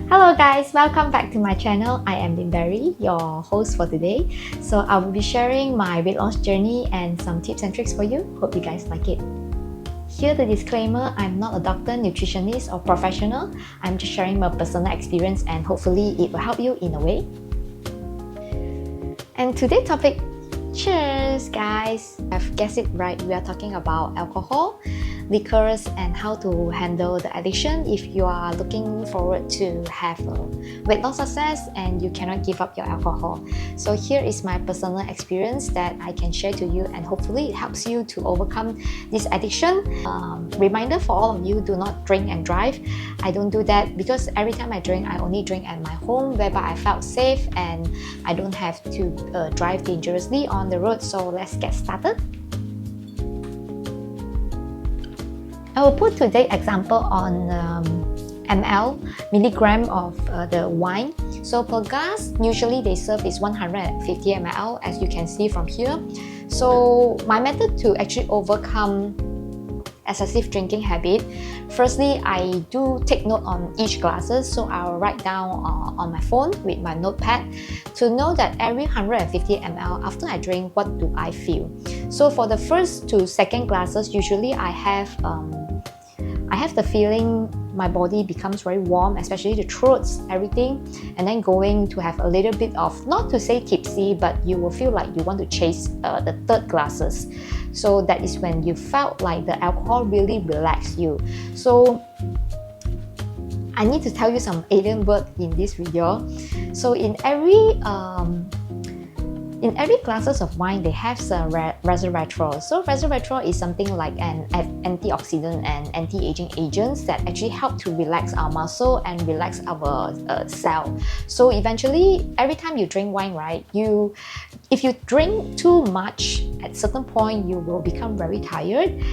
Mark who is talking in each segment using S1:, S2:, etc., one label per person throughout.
S1: Hello guys, welcome back to my channel. I am Limberry, your host for today. So I will be sharing my weight loss journey and some tips and tricks for you. Hope you guys like it. Here the disclaimer, I'm not a doctor, nutritionist or professional. I'm just sharing my personal experience and hopefully it will help you in a way. And today's topic, cheers guys! I've guessed it right, we are talking about alcohol, liquors and how to handle the addiction if you are looking forward to have a weight loss success and you cannot give up your alcohol. So here is my personal experience that I can share to you and hopefully it helps you to overcome this addiction. Reminder for all of you, do not drink and drive. I don't do that because every time I drink, I only drink at my home whereby I felt safe and I don't have to drive dangerously on the road. So let's get started. I will put today's example on milligram of the wine. So per glass, usually they serve is 150 ml as you can see from here. So my method to actually overcome excessive drinking habit, firstly I do take note on each glasses, so I'll write down on my phone with my notepad to know that every 150 ml after I drink, what do I feel. So for the first to second glasses, usually I have the feeling my body becomes very warm, especially the throats, everything, and then going to have a little bit of, not to say tipsy, but you will feel like you want to chase the third glasses. So that is when you felt like the alcohol really relaxed you. So I need to tell you some alien word in this video. So in every glasses of wine, they have some resveratrol. So resveratrol is something like an antioxidant and anti-aging agents that actually help to relax our muscle and relax our cell. So eventually, every time you drink wine, right, if you drink too much, at certain point you will become very tired.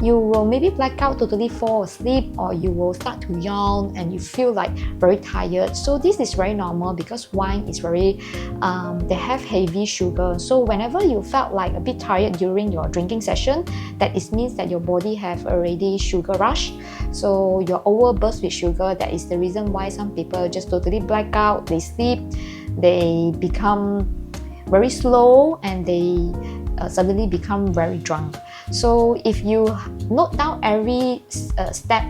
S1: You will maybe black out, totally fall asleep, or you will start to yawn and you feel like very tired. So this is very normal because wine is very, they have heavy sugar. So whenever you felt like a bit tired during your drinking session, that means that your body have already sugar rush. So you're overburst with sugar. That is the reason why some people just totally black out, they sleep, they become very slow and they suddenly become very drunk. So if you note down every step,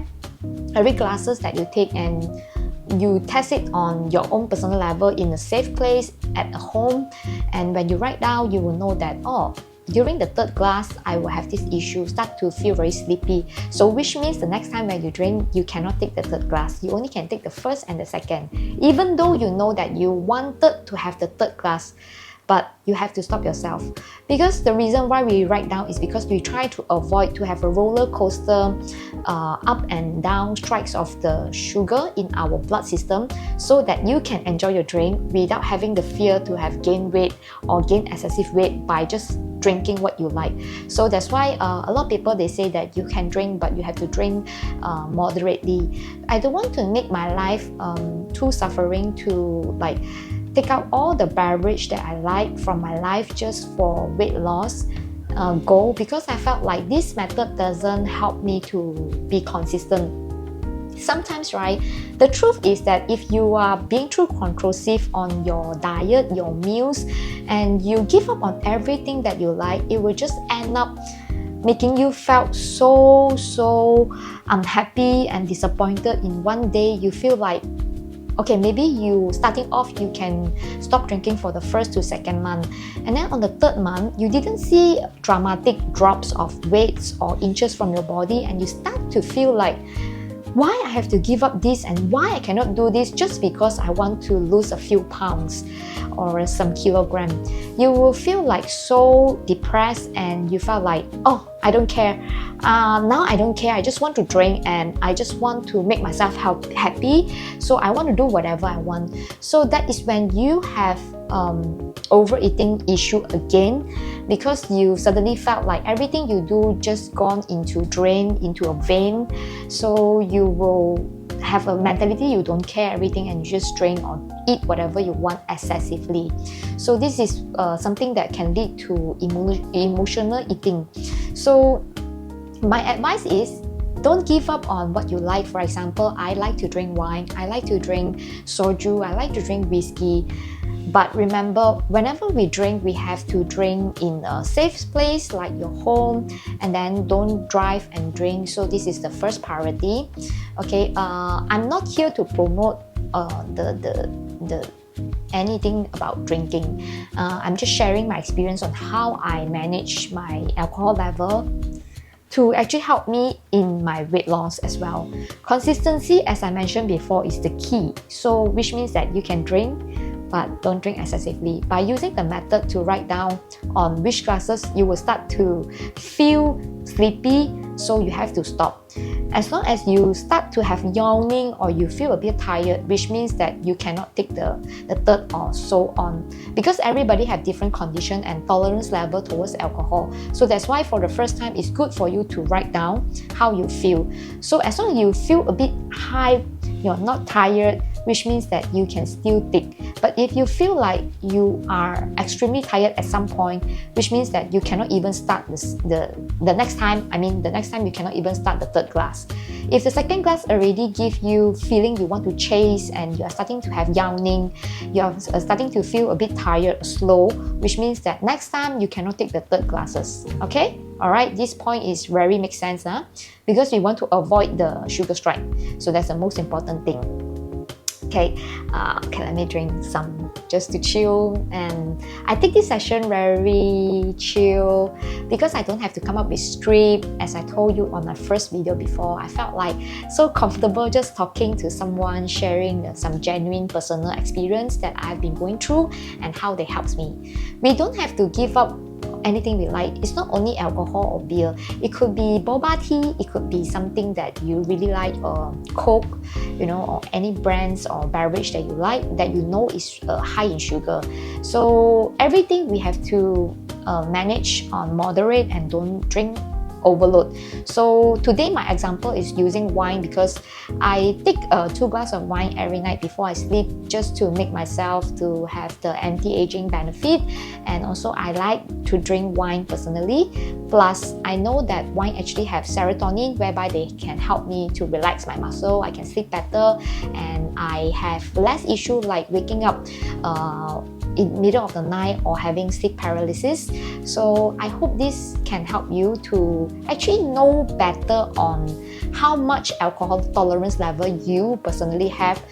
S1: every glasses that you take and you test it on your own personal level in a safe place at home, and when you write down, you will know that, oh, during the third glass, I will have this issue, start to feel very sleepy. So which means the next time when you drink, you cannot take the third glass. You only can take the first and the second. Even though you know that you wanted to have the third glass, but you have to stop yourself. Because the reason why we write down is because we try to avoid to have a roller coaster up and down strikes of the sugar in our blood system, so that you can enjoy your drink without having the fear to have gained weight or gain excessive weight by just drinking what you like. So that's why a lot of people, they say that you can drink but you have to drink moderately. I don't want to make my life too suffering to like take out all the beverage that I like from my life just for weight loss goal, because I felt like this method doesn't help me to be consistent. Sometimes, right, the truth is that if you are being too controlling on your diet, your meals, and you give up on everything that you like, it will just end up making you felt so unhappy and disappointed. In one day, you feel like, okay, maybe you starting off, you can stop drinking for the first to second month, and then on the third month, you didn't see dramatic drops of weights or inches from your body, and you start to feel like, why I have to give up this and why I cannot do this just because I want to lose a few pounds or some kilogram. You will feel like so depressed and you felt like, oh, I don't care. Now I don't care. I just want to drink and I just want to make myself happy. So I want to do whatever I want. So that is when you have overeating issue again, because you suddenly felt like everything you do just gone into drain, into a vein. So you will have a mentality, you don't care everything and you just drink or eat whatever you want excessively. So this is something that can lead to emotional eating. So my advice is, don't give up on what you like. For example, I like to drink wine, I like to drink soju, I like to drink whiskey. But remember, whenever we drink, we have to drink in a safe place like your home, and then don't drive and drink. So this is the first priority. Okay, I'm not here to promote the anything about drinking. I'm just sharing my experience on how I manage my alcohol level to actually help me in my weight loss as well. Consistency, as I mentioned before, is the key. So which means that you can drink, but don't drink excessively. By using the method to write down on which glasses you will start to feel sleepy, so you have to stop. As long as you start to have yawning or you feel a bit tired, which means that you cannot take the third or so on, because everybody have different condition and tolerance level towards alcohol. So that's why for the first time, it's good for you to write down how you feel. So as long as you feel a bit high, you're not tired, which means that you can still take. But if you feel like you are extremely tired at some point, which means that you cannot even start the next time, the next time you cannot even start the third glass. If the second glass already give you feeling you want to chase and you are starting to have yawning, you are starting to feel a bit tired, slow, which means that next time you cannot take the third glasses. Okay? Alright, this point is very makes sense, huh? Because we want to avoid the sugar strike. So that's the most important thing. Okay, let me drink some just to chill. And I take this session very chill because I don't have to come up with script. As I told you on my first video before, I felt like so comfortable just talking to someone, sharing some genuine personal experience that I've been going through and how they helped me. We don't have to give up anything we like. It's not only alcohol or beer. It could be boba tea, it could be something that you really like, or Coke, or any brands or beverage that you like that you know is high in sugar. So everything we have to manage on moderate and don't drink overload. So today my example is using wine because I take 2 glasses of wine every night before I sleep, just to make myself to have the anti-aging benefit. And also I like to drink wine personally. Plus I know that wine actually have serotonin, whereby they can help me to relax my muscle, I can sleep better, and I have less issue like waking up in middle of the night or having sleep paralysis. So I hope this can help you to actually know better on how much alcohol tolerance level you personally have,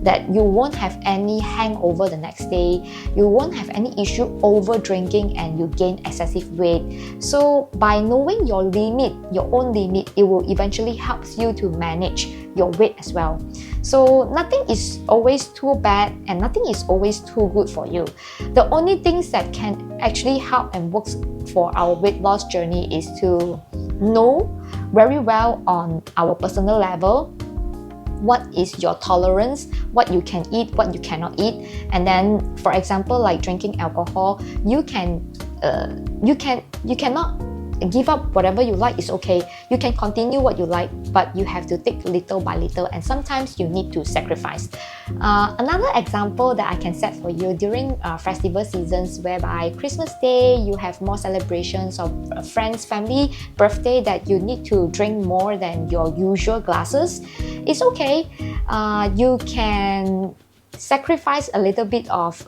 S1: that you won't have any hangover the next day, you won't have any issue over drinking and you gain excessive weight. So by knowing your limit, your own limit, it will eventually help you to manage your weight as well. So nothing is always too bad and nothing is always too good for you. The only things that can actually help and works for our weight loss journey is to know very well on our personal level what is your tolerance, what you can eat, what you cannot eat. And then, for example, like drinking alcohol, you cannot give up whatever you like. Is okay. You can continue what you like, but you have to take little by little, and sometimes you need to sacrifice. Another example that I can set for you during festival seasons, whereby Christmas Day you have more celebrations of friends, family, birthday, that you need to drink more than your usual glasses. It's okay. You can sacrifice a little bit of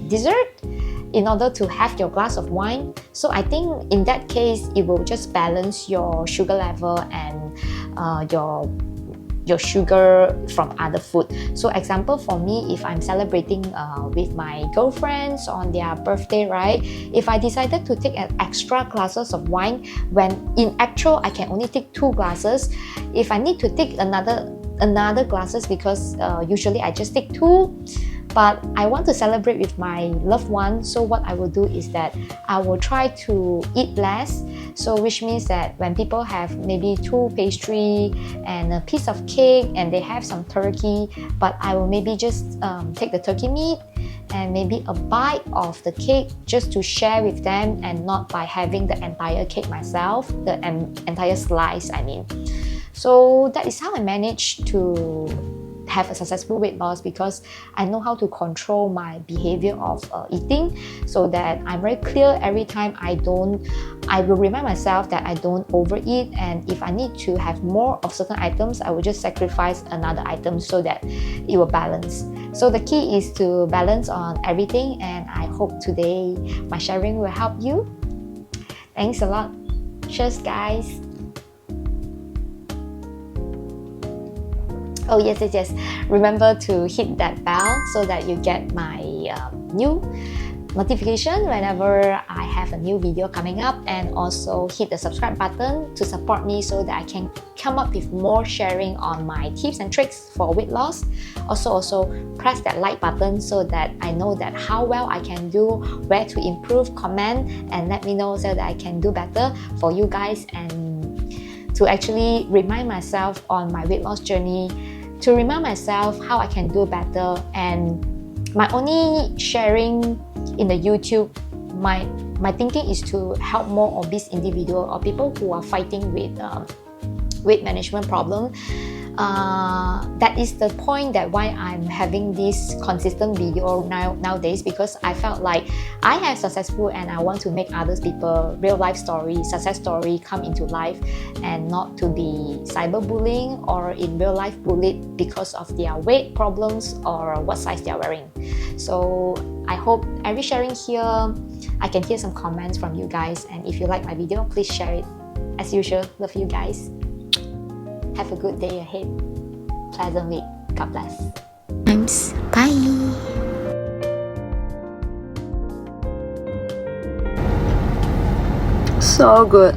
S1: dessert in order to have your glass of wine. So I think in that case, it will just balance your sugar level and your sugar from other food. So example for me, if I'm celebrating with my girlfriends on their birthday, right? If I decided to take an extra glasses of wine, when in actual I can only take 2 glasses. If I need to take another glasses, because usually I just take 2, but I want to celebrate with my loved one, so what I will do is that I will try to eat less. So which means that when people have maybe 2 pastry and a piece of cake and they have some turkey, but I will maybe just take the turkey meat and maybe a bite of the cake just to share with them, and not by having the entire cake myself, the entire slice I mean. So that is how I manage to have a successful weight loss because I know how to control my behavior of eating, so that I'm very clear every time I will remind myself that I don't overeat, and if I need to have more of certain items, I will just sacrifice another item so that it will balance. So the key is to balance on everything, and I hope today my sharing will help you. Thanks a lot. Cheers, guys. Oh yes. Remember to hit that bell so that you get my new notification whenever I have a new video coming up, and also hit the subscribe button to support me so that I can come up with more sharing on my tips and tricks for weight loss. Also press that like button so that I know that how well I can do, where to improve, comment and let me know so that I can do better for you guys, and to actually remind myself on my weight loss journey, to remind myself how I can do better. And my only sharing in the YouTube, my thinking is to help more obese individual or people who are fighting with weight management problem. That is the point that why I'm having this consistent video nowadays, because I felt like I have successful and I want to make others people real life story, success story come into life, and not to be cyberbullying or in real life bullied because of their weight problems or what size they are wearing. So I hope every sharing here, I can hear some comments from you guys, and if you like my video, please share it. As usual, love you guys. Have a good day ahead. Pleasant week. God bless.
S2: Bye. So good.